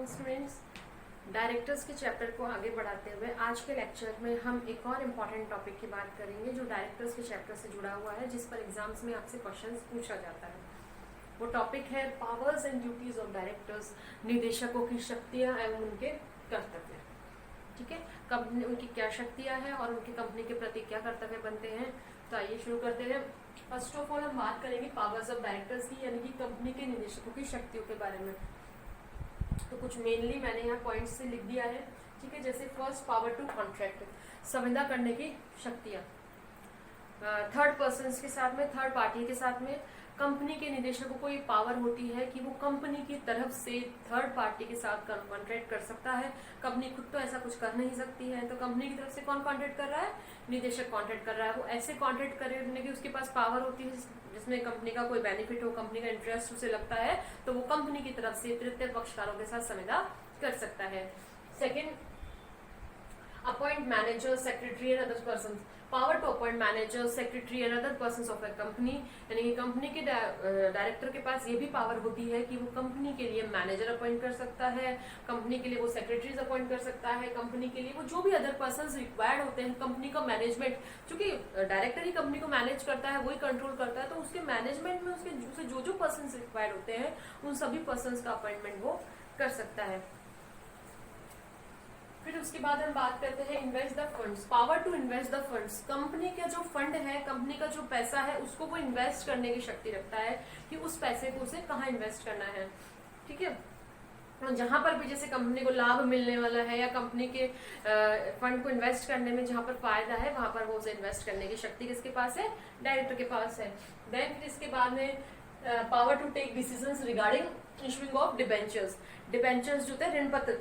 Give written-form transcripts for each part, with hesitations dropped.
Morning students. Directors के chapter को आगे बढ़ाते हुए आज के लेक्चर में हम एक और इम्पॉर्टेंट टॉपिक की बात करेंगे जो डायरेक्टर्स के चैप्टर से जुड़ा हुआ है, जिस पर एग्जाम्स में आपसे क्वेश्चंस पूछा जाता है। वो टॉपिक है powers and duties of directors, निदेशकों की शक्तियां एवं उनके कर्तव्य। ठीक है, कंपनी उनकी क्या शक्तियां हैं और उनकी कंपनी के प्रति क्या कर्तव्य बनते हैं। तो आइए शुरू करते हैं। फर्स्ट ऑफ ऑल हम बात करेंगे पावर्स ऑफ डायरेक्टर्स की, यानी कि कंपनी के निदेशकों की शक्तियों के बारे में। तो कुछ मेनली मैंने यहाँ पॉइंट्स से लिख दिया है। ठीक है, जैसे फर्स्ट, पावर टू कॉन्ट्रैक्ट, संविदा करने की शक्तियां। थर्ड पर्सन के साथ में, थर्ड पार्टी के साथ में कंपनी के निदेशकों को ये पावर होती है कि वो कंपनी की तरफ से थर्ड पार्टी के साथ कॉन्ट्रैक्ट कर सकता है। कंपनी खुद तो ऐसा कुछ कर नहीं सकती है, तो कंपनी की तरफ से कौन कॉन्ट्रैक्ट कर रहा है? निदेशक कॉन्ट्रैक्ट कर रहा है। वो ऐसे कॉन्ट्रैक्ट करने की उसके पास पावर होती है जिसमें कंपनी का कोई बेनिफिट हो, कंपनी का इंटरेस्ट उसे लगता है, तो वो कंपनी की तरफ से तृतीय पक्षकारों के साथ संविदा कर सकता है। Second, appoint manager, secretary and other person. Power to appoint manager, secretary and other person of a company, यानी कि कंपनी के डायरेक्टर के पास ये भी पावर होती है कि वो कंपनी के लिए मैनेजर अपॉइंट कर सकता है, कंपनी के लिए वो सेक्रेटरीज अपॉइंट कर सकता है, कंपनी के लिए वो जो भी अदर पर्सन रिक्वायर्ड होते हैं, कंपनी का मैनेजमेंट, क्योंकि डायरेक्टर ही कंपनी को मैनेज करता है, वही कंट्रोल करता है, तो उसके मैनेजमेंट में उसके जो पर्सन रिक्वायर्ड होते हैं उन सभी पर्सन का अपॉइंटमेंट वो कर सकता है। फिर उसके बाद हम बात करते हैं invest the funds. Power to invest the funds, company का जो फंड है, कंपनी का जो पैसा है, उसको वो इन्वेस्ट करने की शक्ति रखता है कि उस पैसे को उसे कहाँ इन्वेस्ट करना है। ठीक है, जहां पर भी जैसे कंपनी को लाभ मिलने वाला है या कंपनी के फंड को इन्वेस्ट करने में जहां पर फायदा है, वहां पर वो उसे इन्वेस्ट करने की शक्ति किसके पास है? डायरेक्टर के पास है। देन फिर इसके बाद में power to take decisions regarding issuing of debentures. Debentures जो थे, ऋण पत्र,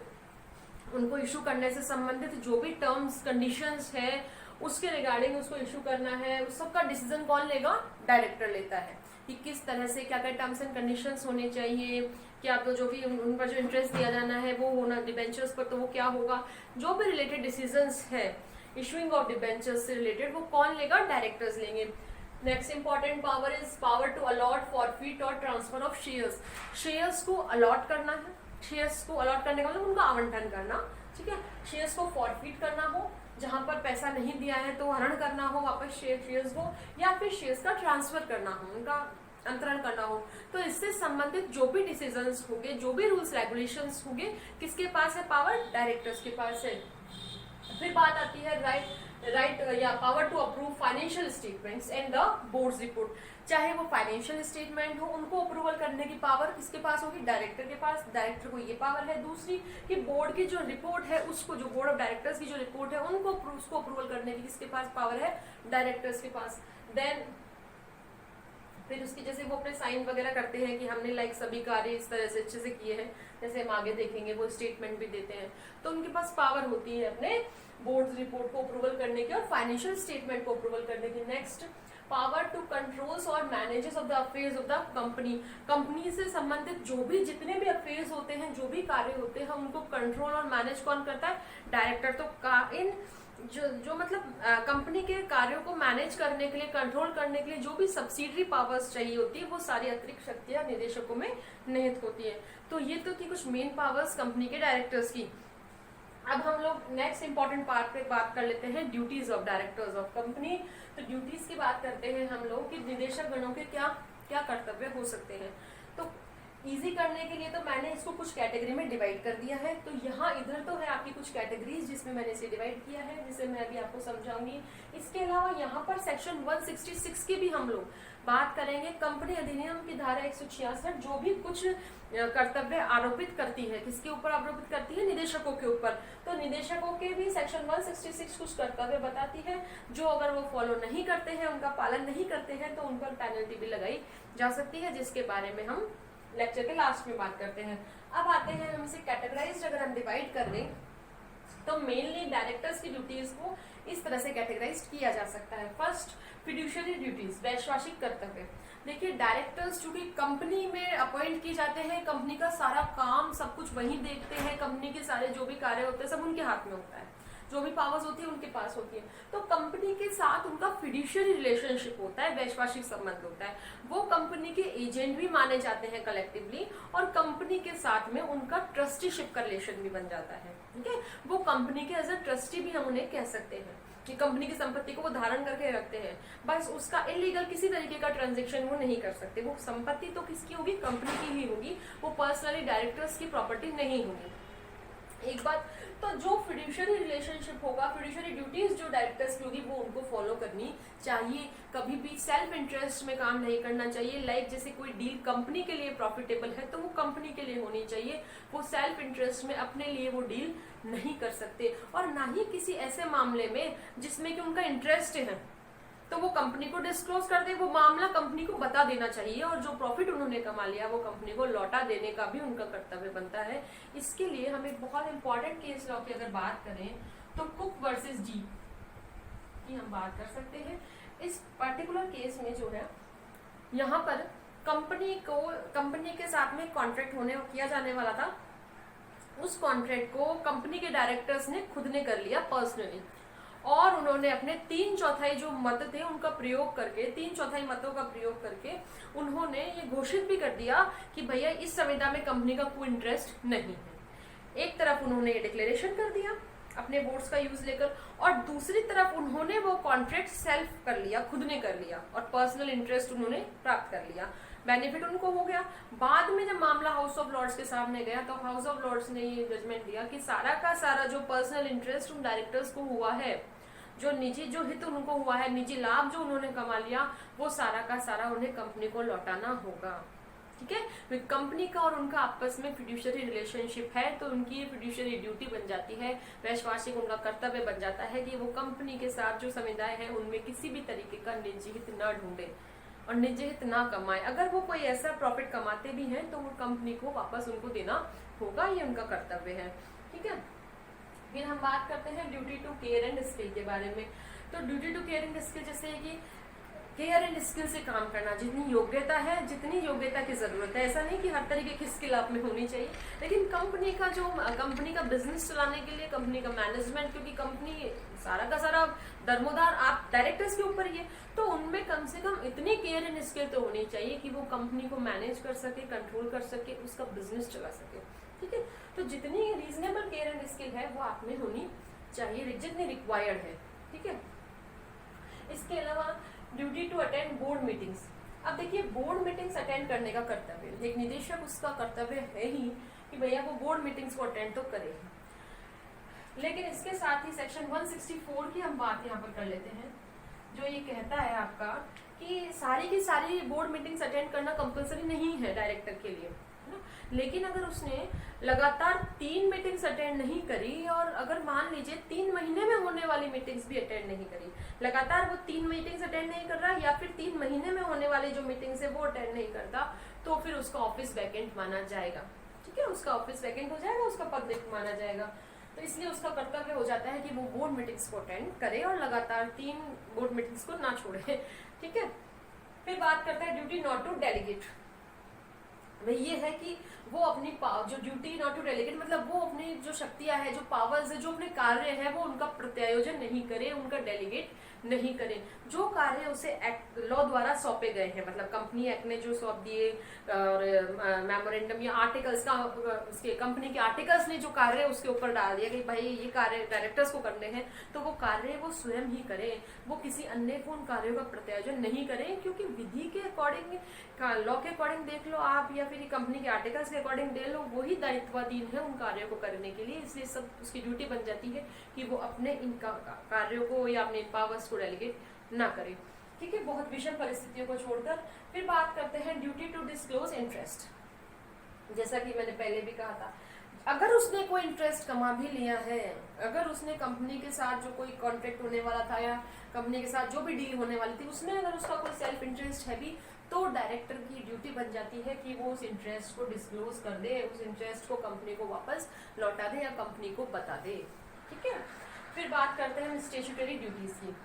उनको इशू करने से संबंधित जो भी टर्म्स कंडीशंस है उसके रिगार्डिंग उसको इशू करना है, उस सबका डिसीजन कौन लेगा? डायरेक्टर लेता है कि किस तरह से क्या क्या टर्म्स एंड कंडीशंस होने चाहिए, क्या तो जो भी उन पर जो इंटरेस्ट दिया जाना है वो होना डिबेंचर्स पर, तो वो क्या होगा, जो भी रिलेटेड डिसीजंस है इशूइंग ऑफ डिबेंचर्स से रिलेटेड वो कौन लेगा? डायरेक्टर्स लेंगे। Next important power is power to allot, forfeit और ट्रांसफर ऑफ शेयर्स। शेयर्स को अलॉट करना है, शेयर्स को अलॉट करने का मतलब उनका आवंटन करना। ठीक है, शेयर्स को फॉरफीट करना हो, जहां पर पैसा नहीं दिया है तो हरण करना हो वापस शेयर्स को, या फिर शेयर्स का ट्रांसफर करना हो, उनका अंतरण करना हो। तो इससे संबंधित जो भी डिसीजंस होंगे, जो भी रूल्स रेगुलेशंस होंगे, किसके पास है पावर? डायरेक्टर्स के पास है। फिर बात आती है राइट या power to approve financial statements and the boards report. चाहे वो फाइनेंशियल स्टेटमेंट हो, उनको अप्रूवल करने की पावर किसके पास होगी? डायरेक्टर के पास। डायरेक्टर को ये पावर है। दूसरी कि बोर्ड की जो रिपोर्ट है उसको, जो बोर्ड ऑफ डायरेक्टर्स की जो रिपोर्ट है उसको अप्रूवल करने की किसके पास पावर है? डायरेक्टर्स के पास। देन फिर उसकी जैसे वो अपने साइन वगैरह करते हैं कि हमने लाइक सभी कार्य इस तरह से अच्छे से किए हैं, जैसे हम आगे देखेंगे, वो स्टेटमेंट भी देते हैं, तो उनके पास पावर होती है अपने बोर्ड रिपोर्ट को अप्रूवल करने की और फाइनेंशियल स्टेटमेंट को अप्रूवल करने की। नेक्स्ट, पावर टू कंट्रोल्स और manages of the affairs of the company. Company से संबंधित जो भी जितने भी अफेयर्स होते हैं, जो भी कार्य होते हैं, उनको कंट्रोल और मैनेज कौन करता है? डायरेक्टर। तो इन जो मतलब कंपनी के कार्यों को मैनेज करने के लिए, कंट्रोल करने के लिए जो भी सब्सिडरी पावर्स चाहिए होती है, वो सारी अतिरिक्त शक्तियां निदेशकों में निहित होती है। तो ये तो थी कुछ मेन पावर्स कंपनी के डायरेक्टर्स की। अब हम लोग नेक्स्ट इंपॉर्टेंट पार्ट पे बात कर लेते हैं duties of directors of company. तो ड्यूटीज की बात करते हैं हम लोग कि निदेशक गणों के क्या क्या कर्तव्य हो सकते हैं। तो इजी करने के लिए तो मैंने इसको कुछ कैटेगरी में डिवाइड कर दिया है। तो यहाँ इधर तो है आपकी कुछ कैटेगरीज जिसमें मैंने इसे डिवाइड किया है, जिसे मैं अभी आपको समझाऊंगी। इसके अलावा यहाँ पर सेक्शन 166 की भी हम लोग बात करेंगे। कंपनी अधिनियम की धारा 166 जो भी कुछ कर्तव्य आरोपित करती है, किसके ऊपर आरोपित करती है? निदेशकों के ऊपर। तो निदेशकों के भी सेक्शन 166 कुछ कर्तव्य बताती है, जो अगर वो फॉलो नहीं करते हैं, उनका पालन नहीं करते हैं, तो उन पर पेनल्टी भी लगाई जा सकती है, जिसके बारे में हम लेक्चर के लास्ट में बात करते हैं। अब आते हैं हम इसे कैटेगराइज अगर हम डिवाइड कर दें तो मेनली डायरेक्टर्स की ड्यूटीज को इस तरह से कैटेगराइज किया जा सकता है। फर्स्ट, फिड्यूशियरी ड्यूटीज, वैश्वासिक कर्तव्य। देखिए, डायरेक्टर्स चूंकि कंपनी में अपॉइंट किए जाते हैं, कंपनी का सारा काम सब कुछ वही देखते हैं, कंपनी के सारे जो भी कार्य होते हैं सब उनके हाथ में होता है। जो भी पावर्स होती है उनके पास होती है। तो कंपनी के साथ उनका फिड्यूशियरी रिलेशनशिप होता है, वैश्वासिक संबंध होता है। वो कंपनी के एजेंट भी माने जाते हैं कलेक्टिवली, और कंपनी के साथ में उनका ट्रस्टीशिप का रिलेशन भी बन जाता है। ठीक है, वो कंपनी के एज अ ट्रस्टी भी हम उन्हें कह सकते हैं कि कंपनी की संपत्ति को वो धारण करके रखते हैं, बस उसका इलीगल किसी तरीके का ट्रांजेक्शन वो नहीं कर सकते। वो संपत्ति तो किसकी होगी, कंपनी की ही होगी, वो पर्सनली डायरेक्टर्स की प्रॉपर्टी नहीं होगी। एक बात तो जो फिड्यूशियरी रिलेशनशिप होगा, फिड्यूशियरी ड्यूटीज जो डायरेक्टर्स की होगी वो उनको फॉलो करनी चाहिए। कभी भी सेल्फ इंटरेस्ट में काम नहीं करना चाहिए। लाइक जैसे कोई डील कंपनी के लिए प्रॉफिटेबल है तो वो कंपनी के लिए होनी चाहिए, वो सेल्फ इंटरेस्ट में अपने लिए वो डील नहीं कर सकते। और ना ही किसी ऐसे मामले में जिसमें कि उनका इंटरेस्ट है तो वो कंपनी को डिस्क्लोज कर दे, वो मामला कंपनी को बता देना चाहिए, और जो प्रॉफिट उन्होंने कमा लिया वो कंपनी को लौटा देने का भी उनका कर्तव्य बनता है। इसके लिए हम एक बहुत इंपॉर्टेंट केस लॉ की अगर बात करें तो कुक वर्सेस जी की हम बात कर सकते हैं। इस पर्टिकुलर केस में जो है यहाँ पर कंपनी के साथ में कॉन्ट्रैक्ट किया जाने वाला था, उस कॉन्ट्रैक्ट को कंपनी के डायरेक्टर्स ने खुद ने कर लिया पर्सनली, और उन्होंने अपने 3/4 जो मत थे उनका प्रयोग करके, 3/4 मतों का प्रयोग करके उन्होंने ये घोषित भी कर दिया कि भैया इस संविदा में कंपनी का कोई इंटरेस्ट नहीं है। एक तरफ उन्होंने ये डिक्लेरेशन कर दिया अपने वोट्स का यूज लेकर, और दूसरी तरफ उन्होंने वो कॉन्ट्रैक्ट सेल्फ कर लिया, खुद ने कर लिया, और पर्सनल इंटरेस्ट उन्होंने प्राप्त कर लिया। बेनिफिट उनको हो गया। बाद में जब मामला हाउस ऑफ लॉर्ड्स के सामने गया तो हाउस ऑफ लॉर्ड्स ने ये जजमेंट दिया कि सारा का सारा जो पर्सनल इंटरेस्ट उन डायरेक्टर्स को हुआ है, जो निजी जो हित उनको हुआ है, निजी लाभ जो उन्होंने कमा लिया, वो सारा का सारा उन्हें कंपनी को लौटाना होगा। ठीक है, कंपनी का और उनका आपस में फिड्यूशियरी रिलेशनशिप है तो उनकी ये फिड्यूशियरी ड्यूटी बन जाती है, वैश्वासिक उनका कर्तव्य बन जाता है कि वो कंपनी के साथ जो समुदाय है उनमें किसी भी तरीके का निजी हित न ढूंढे और निजी हित ना कमाए। अगर वो कोई ऐसा प्रॉफिट कमाते भी हैं तो वो कंपनी को वापस उनको देना होगा, ये उनका कर्तव्य है। ठीक है, फिर हम बात करते हैं duty to care and skill के बारे में। तो duty to care and skill जैसे कि केयर एंड स्किल से काम करना, जितनी योग्यता है, जितनी योग्यता की जरूरत है। ऐसा नहीं कि हर तरीके की स्किल आप में होनी चाहिए, लेकिन कंपनी का बिजनेस चलाने के लिए, कंपनी का मैनेजमेंट, क्योंकि कंपनी सारा का सारा दरमोदार आप डायरेक्टर्स के ऊपर ही है, तो उनमें कम से कम इतनी केयर एंड स्किल तो होनी चाहिए कि वो कंपनी को मैनेज कर सके, कंट्रोल कर सके, उसका बिजनेस चला सके। ठीक है, तो जितनी रीजनेबल केयर एंड स्किल है वो आप में होनी चाहिए, जितनी रिक्वायर्ड है। ठीक है, इसके अलावा duty to attend board meetings. अब देखिए, बोर्ड मीटिंग्स अटेंड करने का कर्तव्य एक निदेशक, उसका कर्तव्य है ही कि भैया वो बोर्ड मीटिंग्स को अटेंड तो करे। लेकिन इसके साथ ही सेक्शन 164 की हम बात यहाँ पर कर लेते हैं, जो ये कहता है आपका कि सारी की सारी बोर्ड मीटिंग्स अटेंड करना कंपलसरी नहीं है डायरेक्टर के लिए, है ना। लेकिन अगर उसने लगातार 3 मीटिंग्स अटेंड नहीं करी, और अगर मान लीजिए 3 महीने में होने वाली मीटिंग्स भी अटेंड नहीं करी, लगातार वो 3 मीटिंग्स अटेंड नहीं कर रहा, या फिर 3 महीने में होने वाली जो मीटिंग्स है वो अटेंड नहीं करता, तो फिर उसका ऑफिस वैकेंट माना जाएगा। ठीक है, उसका ऑफिस वैकेंट हो जाएगा, उसका पद रिक्त माना जाएगा। तो इसलिए उसका कर्तव्य हो जाता है कि वो बोर्ड मीटिंग्स को अटेंड करे और लगातार 3 बोर्ड मीटिंग्स को ना छोड़े। ठीक है, फिर बात करते हैं ड्यूटी नॉट टू डेलीगेट। वही ये है कि वो अपनी जो ड्यूटी नॉट टू डेलीगेट मतलब वो अपनी जो शक्तियां है, जो पावर्स है, जो अपने कार्य है वो उनका प्रत्यायोजन नहीं करे, उनका डेलीगेट नहीं करे। जो कार्य उसे एक्ट लॉ द्वारा सौंपे गए हैं, मतलब कंपनी एक्ट ने जो सौंप दिए और मेमोरेंडम या आर्टिकल्स का, उसके कंपनी के आर्टिकल्स ने जो कार्य उसके ऊपर डाल दिया कि भाई ये कार्य डायरेक्टर्स को करने हैं, तो वो कार्य वो स्वयं ही करें, वो किसी अन्य को उन कार्यों का प्रत्यायोजन नहीं करें। क्योंकि विधि के अकॉर्डिंग, लॉ के अकॉर्डिंग देख लो आप, या फिर कंपनी के आर्टिकल्स के अकॉर्डिंग देख लो, वही दायित्वाधीन है उन कार्यों को करने के लिए। इसलिए सब उसकी ड्यूटी बन जाती है कि वो अपने इन कार्यों को या अपने पावर्स को डेलीगेट ना करे। ठीक है, बहुत विषम परिस्थितियों को छोड़कर फिर बात करते हैं ड्यूटी टू डिस्क्लोज इंटरेस्ट। जैसा कि मैंने पहले भी कहा था, अगर उसने कोई इंटरेस्ट कमा भी लिया है, अगर उसने कंपनी के साथ जो कोई कॉन्ट्रैक्ट होने वाला था या कंपनी के साथ जो भी डील होने वाली थी, उसमें अगर उसका कोई सेल्फ इंटरेस्ट है भी, तो डायरेक्टर की ड्यूटी बन जाती है कि वो उस इंटरेस्ट को डिस्क्लोज कर दे, उस इंटरेस्ट को कंपनी को वापस लौटा दे या कंपनी को बता दे। ठीक है, फिर बात करते हैं स्टैट्यूटरी ड्यूटीज की।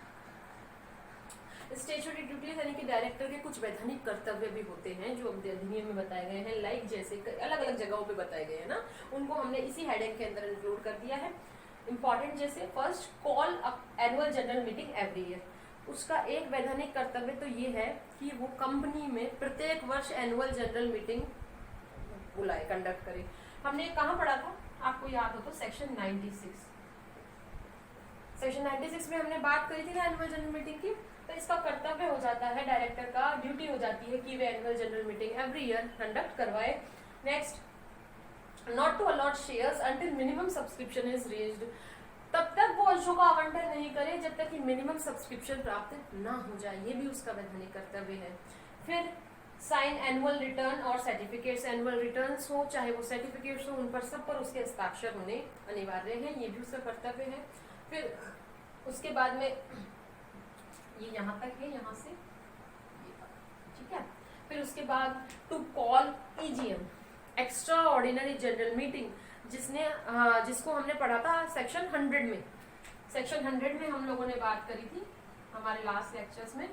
स्टैट्यूटरी ड्यूटीज यानी कि डायरेक्टर के कुछ वैधानिक कर्तव्य भी होते हैं जो अधिनियम में बताए गए हैं, लाइक जैसे अलग अलग जगहों पे बताए गए हैं ना, उनको हमने इसी हेडिंग के अंदर इंक्लूड कर दिया है। इंपॉर्टेंट जैसे first call annual general meeting every year, उसका एक वैधानिक कर्तव्य तो ये है कि वो कंपनी में प्रत्येक वर्ष एनुअल जनरल मीटिंग बुलाए, कंडक्ट करे। हमने कहाँ पढ़ा था, आपको याद हो तो सेक्शन 96, सेक्शन 96 में हमने बात करी थी ना एनुअल जनरल मीटिंग की। तो इसका कर्तव्य हो जाता है, डायरेक्टर का ड्यूटी हो जाती है कि वे annual general meeting every year conduct करवाए। Next, not to allot shares until minimum subscription is reached, तब तक वो अंशों का आवंटन नहीं करे जब तक कि मिनिमम सब्सक्रिप्शन प्राप्त ना हो जाए, ये भी उसका वैधानिक कर्तव्य है। फिर साइन एनुअल रिटर्न और सर्टिफिकेट्स, एनुअल रिटर्न्स हो चाहे वो सर्टिफिकेट्स हो, उन पर सब पर उसके हस्ताक्षर होने अनिवार्य है, ये भी उसका कर्तव्य है। फिर उसके बाद में ये यहाँ तक है, यहाँ से ठीक है। फिर उसके बाद to call EGM, extraordinary general meeting, जिसको हमने पढ़ा था सेक्शन 100 में। सेक्शन 100 में हम लोगों ने बात करी थी हमारे लास्ट लेक्चर्स में,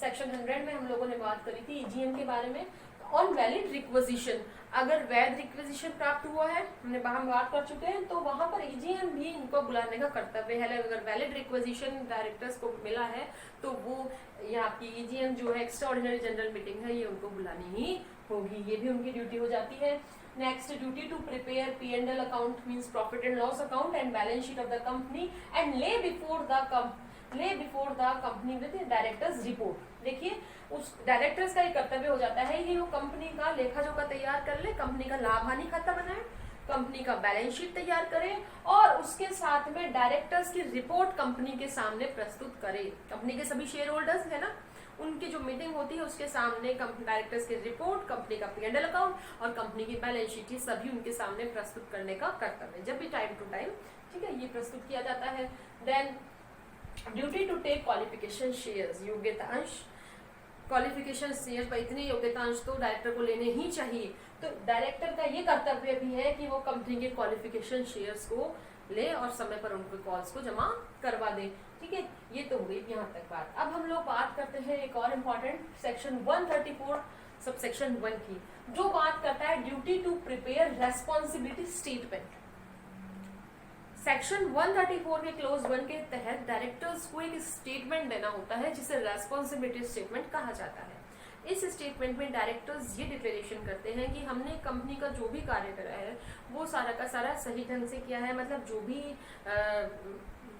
सेक्शन 100 में हम लोगों ने बात करी थी ईजीएम के बारे में। ऑन वैलिड रिक्वेजिशन, अगर वैध रिक्वेजिशन प्राप्त हुआ है, हमने बात कर चुके हैं, तो वहां पर ईजीएम भी इनको बुलाने का कर्तव्य है। अगर वैलिड रिक्वेजिशन डायरेक्टर्स को मिला है तो वो ये आपकी ईजीएम जो है एक्स्ट्रा ऑर्डिनरी जनरल मीटिंग है, ये उनको बुलानी ही होगी, ये भी उनकी ड्यूटी हो जाती है। Next, duty to prepare P&L account means profit and loss account and balance sheet of the company and lay before the company with directors report. देखिए उस डायरेक्टर्स का ये कर्तव्य हो जाता है कि वो कंपनी का लेखा जोखा तैयार कर ले, कंपनी का लाभ हानि खाता बनाए, कंपनी का बैलेंस शीट तैयार करे और उसके साथ में डायरेक्टर्स की रिपोर्ट कंपनी के सामने प्रस्तुत करे। कंपनी के सभी शेयर होल्डर्स है ना, उनकी जो मीटिंग होती है उसके सामने डायरेक्टर्स की रिपोर्ट, कंपनी का P&L अकाउंट और कंपनी की बैलेंस शीट, ये सभी उनके सामने प्रस्तुत करने का कर्तव्य है, जब भी टाइम टू टाइम ठीक है ये प्रस्तुत किया जाता है। Then duty to take qualification shares, योग्यता अंश, क्वालिफिकेशन शेयर्स पर इतने योग्यता अंश तो डायरेक्टर को लेने ही चाहिए। तो डायरेक्टर का ये कर्तव्य भी है कि वो कंपनी के क्वालिफिकेशन शेयर्स को ले और समय पर उनके कॉल्स को जमा करवा दे। ठीक है, ये तो हो गई यहाँ तक बात। अब हम लोग बात करते हैं एक और इम्पोर्टेंट सेक्शन 134 सब सेक्शन 1 की, जो बात करता है duty to prepare responsibility statement. Section 134 के क्लोज 1 के तहत डायरेक्टर्स को एक स्टेटमेंट देना होता है जिसे रेस्पॉन्सिबिलिटी स्टेटमेंट कहा जाता है। इस स्टेटमेंट में डायरेक्टर्स ये डिक्लेरेशन करते हैं कि हमने कंपनी का जो भी कार्य करा है वो सारा का सारा सही ढंग से किया है, मतलब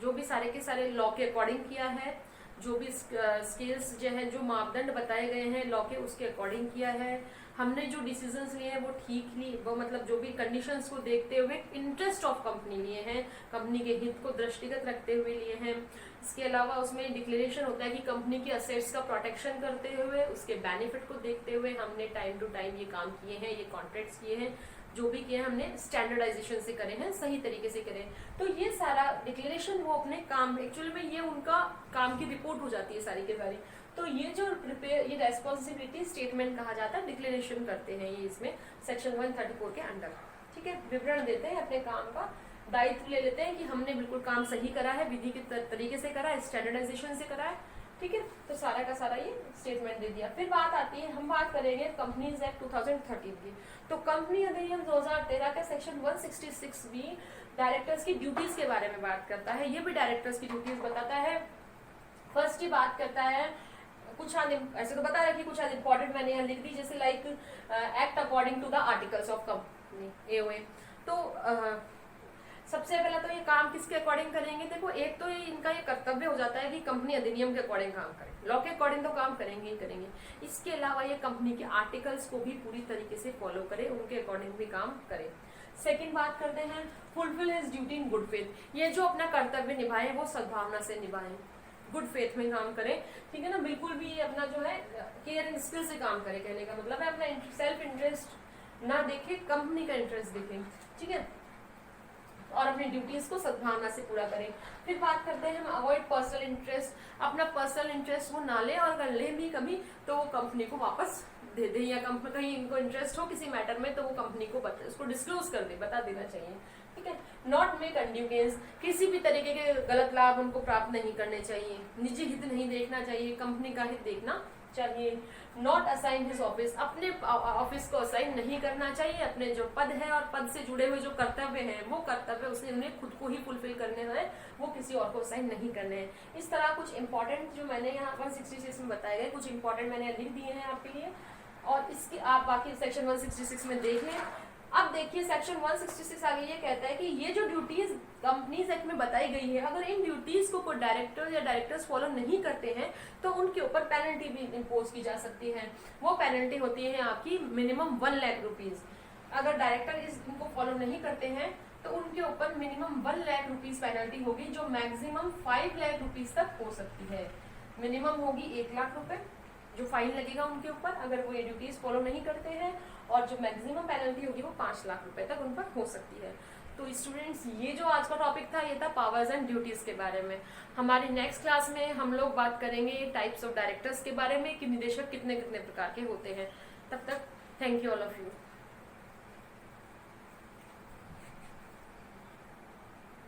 जो भी सारे के सारे लॉ के अकॉर्डिंग किया है, जो भी स्किल्स जो है, जो मापदंड बताए गए हैं लॉ के उसके अकॉर्डिंग किया है, हमने जो डिसीजंस लिए हैं वो ठीक लिए, वो मतलब जो भी कंडीशंस को देखते हुए इंटरेस्ट ऑफ कंपनी लिए हैं, कंपनी के हित को दृष्टिगत रखते हुए लिए हैं। इसके अलावा उसमें डिक्लेरेशन होता है कि कंपनी के असेट्स का प्रोटेक्शन करते हुए, उसके बेनिफिट को देखते हुए हमने टाइम टू टाइम ये काम किए हैं, ये कॉन्ट्रैक्ट्स किए हैं, जो भी किए हमने स्टैंडर्डाइजेशन से करे हैं, सही तरीके से करें। तो ये सारा डिक्लेरेशन वो अपने काम, एक्चुअली में ये उनका काम की रिपोर्ट हो जाती है सारी के सारी। तो ये जो ये रेस्पॉन्सिबिलिटी स्टेटमेंट कहा जाता है, डिक्लेरेशन करते हैं ये इसमें सेक्शन 134 के अंडर। ठीक है, विवरण देते हैं अपने काम का, दायित्व ले लेते हैं कि हमने बिल्कुल काम सही करा है, विधि के तरीके से करा है, स्टैंडर्डाइजेशन से करा है। ठीक है, तो सारा का सारा ये स्टेटमेंट दे दिया। फिर बात आती है, हम बात करेंगे कंपनीज एक्ट 2013 की। तो कंपनी अधिनियम 2013 का सेक्शन 166 भी डायरेक्टर्स की ड्यूटीज के बारे में बात करता है। ये भी डायरेक्टर्स की ड्यूटीज बताता है। फर्स्ट ही बात करता है कुछ ऐसे तो बता रहा कि कुछ इंपॉर्टेंट मैंने यहाँ लिख दी, जैसे like act according to the articles of company AOA. तो सबसे पहला तो ये काम किसके अकॉर्डिंग करेंगे, देखो एक तो इनका ये कर्तव्य हो जाता है कि कंपनी अधिनियम के अकॉर्डिंग काम करें, लॉ के अकॉर्डिंग तो काम करेंगे ही करेंगे। इसके अलावा ये कंपनी के आर्टिकल्स को भी पूरी तरीके से फॉलो करे, उनके अकॉर्डिंग भी काम करे। सेकेंड बात करते हैं fulfil his duty in good faith. ये जो अपना कर्तव्य निभाए वो सद्भावना से निभाए, गुड फेथ में काम करें। ठीक है ना, बिल्कुल भी अपना जो है केयर एंड स्किल से काम करे, कहने का मतलब है अपना सेल्फ इंटरेस्ट ना देखे, कंपनी का इंटरेस्ट देखे। ठीक है, और अपनी ड्यूटीज को सद्भावना से पूरा करें। फिर बात करते हैं हम अवॉइड पर्सनल इंटरेस्ट, अपना पर्सनल इंटरेस्ट वो ना ले, और अगर ले भी कभी तो वो कंपनी को वापस दे दे, या कंपनी कहीं इनको इंटरेस्ट हो किसी मैटर में तो वो कंपनी को उसको डिस्क्लोज कर दे, बता देना चाहिए। ठीक है, नॉट मेक अनड्यू गेन्स, किसी भी तरीके के गलत लाभ उनको प्राप्त नहीं करने चाहिए, निजी हित नहीं देखना चाहिए, कंपनी का हित देखना चाहिए। नॉट असाइन हिज ऑफिस, अपने ऑफिस को असाइन नहीं करना चाहिए। अपने जो पद है और पद से जुड़े हुए जो कर्तव्य हैं वो कर्तव्य उसने उन्हें खुद को ही फुलफिल करने हैं, वो किसी और को असाइन नहीं करने हैं। इस तरह कुछ इंपॉर्टेंट जो मैंने यहाँ 166 में बताए गए कुछ इंपॉर्टेंट मैंने लिख दिए हैं आपके लिए, और इसकी आप बाकी सेक्शन 166 में देख लें। अब देखिए सेक्शन 166 आगे ये कहता है कि ये जो ड्यूटीज कंपनीज एक्ट में बताई गई है, अगर इन ड्यूटीज को कोई डायरेक्टर या डायरेक्टर्स फॉलो नहीं करते हैं तो उनके ऊपर पेनल्टी भी इम्पोज की जा सकती है। वो पेनल्टी होती है आपकी मिनिमम 1 लाख रुपीज। अगर डायरेक्टर इनको फॉलो नहीं करते हैं तो उनके ऊपर मिनिमम 1 लाख रुपीज पेनल्टी होगी, जो मैक्सिमम 5 लाख रुपीज तक हो सकती है। मिनिमम होगी 1 लाख रुपए जो फाइन लगेगा उनके ऊपर अगर वो ये ड्यूटीज फॉलो नहीं करते हैं, और जो मैक्सिमम पेनल्टी होगी वो 5 लाख रुपए तक उन पर हो सकती है। तो स्टूडेंट्स ये जो आज का टॉपिक था ये था पावर्स एंड ड्यूटीज के बारे में। हमारी नेक्स्ट क्लास में हम लोग बात करेंगे टाइप्स ऑफ डायरेक्टर्स के बारे में कि निदेशक कितने कितने प्रकार के होते हैं। तब तक thank you all of you.